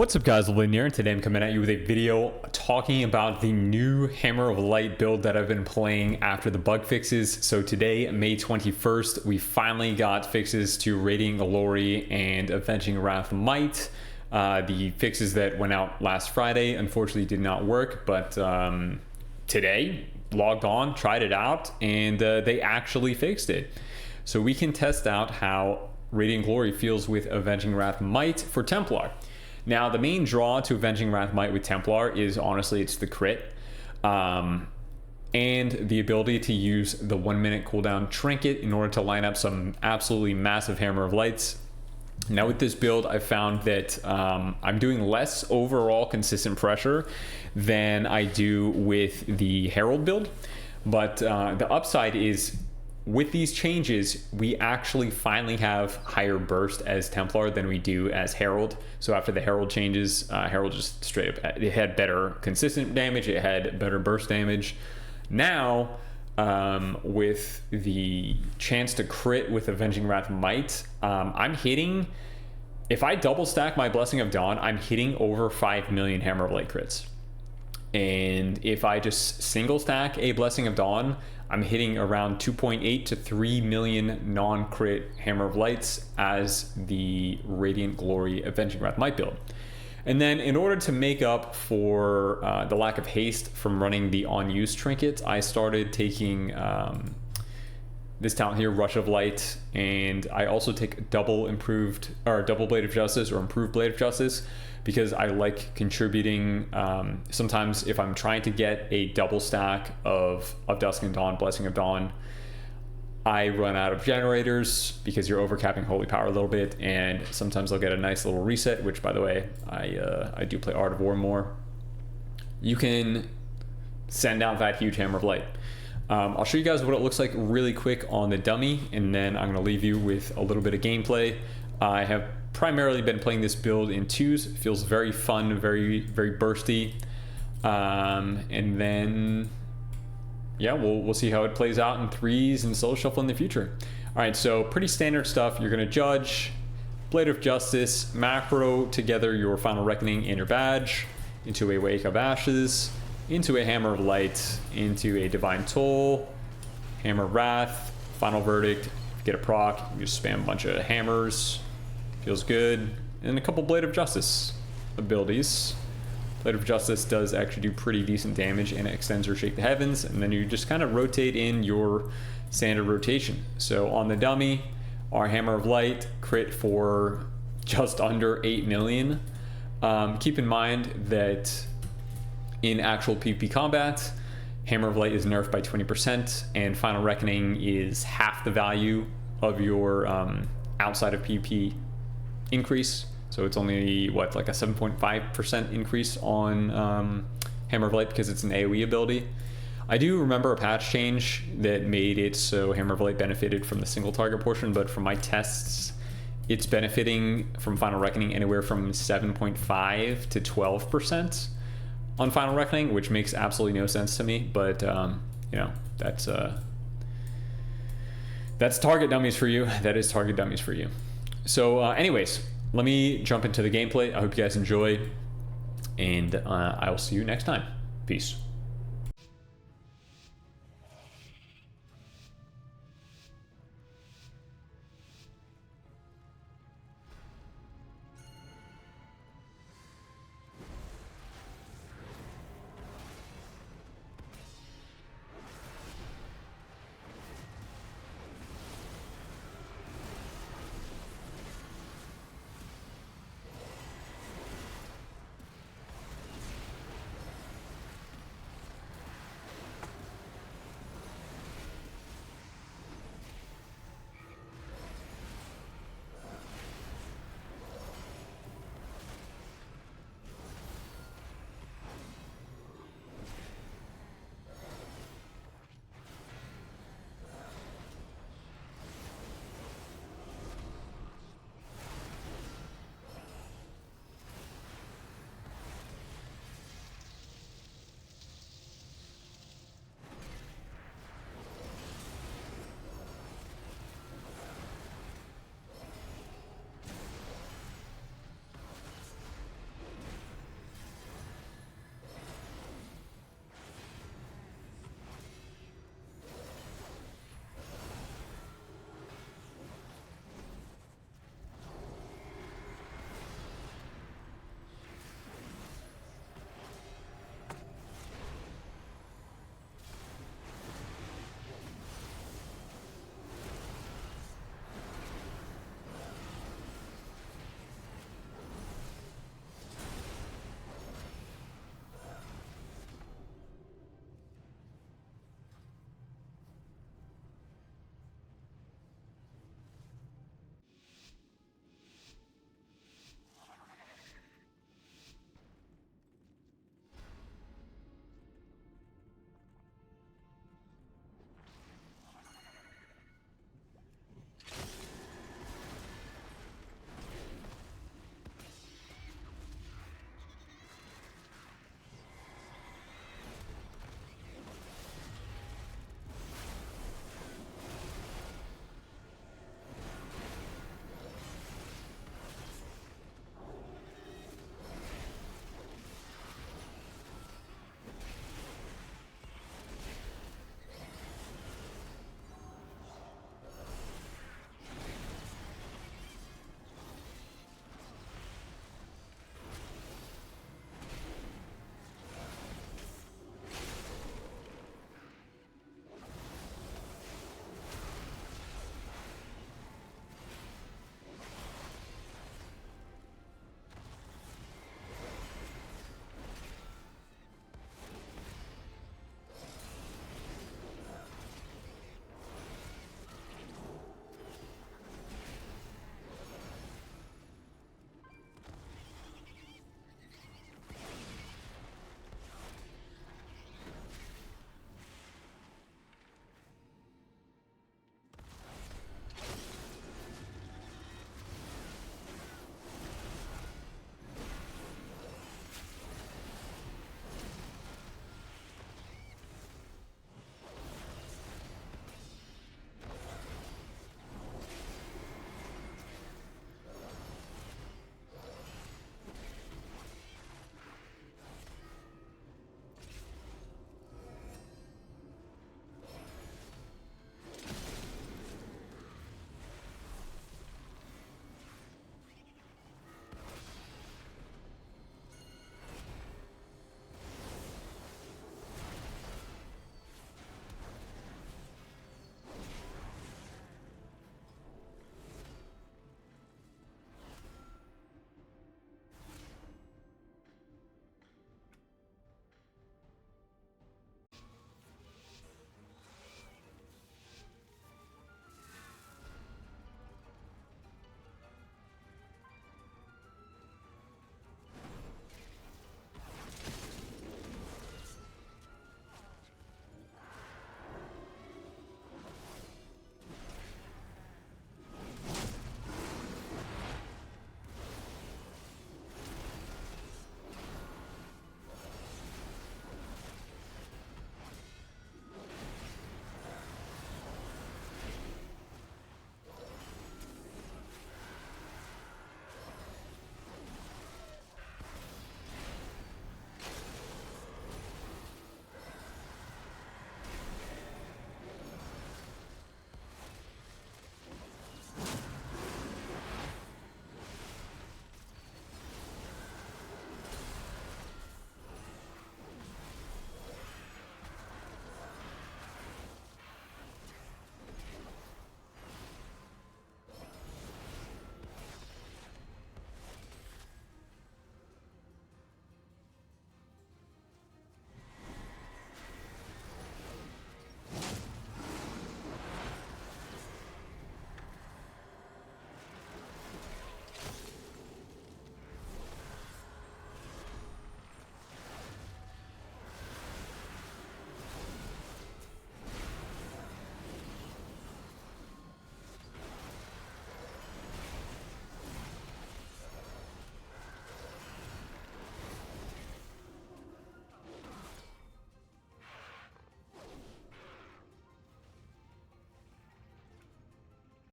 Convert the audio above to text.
What's up guys, Lvladen here, and today I'm coming at you with a video talking about the new Hammer of Light build that I've been playing after the bug fixes. So today, May 21st, we finally got fixes to Radiant Glory and Avenging Wrath Might. The fixes that went out last Friday unfortunately did not work, but today, logged on, tried it out, and they actually fixed it. So we can test out how Radiant Glory feels with Avenging Wrath Might for Templar. Now, the main draw to Avenging Wrath Might with Templar is honestly it's the crit and the ability to use the 1 minute cooldown trinket in order to line up some absolutely massive Hammer of Lights. Now with this build, I found that I'm doing less overall consistent pressure than I do with the Herald build, but the upside is with these changes, we actually finally have higher burst as Templar than we do as Herald. So after the Herald changes, Herald just straight up, it had better consistent damage, it had better burst damage. Now, with the chance to crit with Avenging Wrath Might, I'm hitting, if I double stack my Blessing of Dawn, I'm hitting over 5 million Hammer of Light crits. And if I just single stack a Blessing of Dawn, I'm hitting around 2.8 to 3 million non-crit Hammer of Lights as the Radiant Glory Avenging Wrath Might build. And then in order to make up for the lack of haste from running the on-use trinket, I started taking this talent here, Rush of Light, and I also take double Blade of Justice or improved Blade of Justice, because I like contributing. Sometimes if I'm trying to get a double stack of Dusk and Dawn, Blessing of Dawn, I run out of generators because you're overcapping Holy Power a little bit, and sometimes I'll get a nice little reset, which by the way, I do play Art of War more. You can send out that huge Hammer of Light. I'll show you guys what it looks like really quick on the dummy, and then I'm gonna leave you with a little bit of gameplay. I have primarily been playing this build in twos. It feels very fun, very bursty, and then yeah, we'll see how it plays out in threes and Soul Shuffle in the future. All right, so pretty standard stuff. You're gonna judge, Blade of Justice, macro together your Final Reckoning and your badge into a Wake of Ashes, into a Hammer of Light, into a Divine Toll, Hammer of Wrath, Final Verdict. Get a proc, you just spam a bunch of hammers. Feels good. And a couple Blade of Justice abilities. Blade of Justice does actually do pretty decent damage and it extends or Shake the Heavens, and then you just kind of rotate in your standard rotation. So on the dummy, our Hammer of Light crit for just under 8 million. Keep in mind that in actual PvP combat, Hammer of Light is nerfed by 20%, and Final Reckoning is half the value of your outside of PvP increase. So it's only what, like a 7.5% increase on Hammer of Light because it's an AoE ability. I do remember a patch change that made it so Hammer of Light benefited from the single target portion, but from my tests, it's benefiting from Final Reckoning anywhere from 7.5 to 12% on Final Reckoning, which makes absolutely no sense to me. But you know, that's target dummies for you. That is target dummies for you. So anyways, let me jump into the gameplay. I hope you guys enjoy, and I will see you next time. Peace.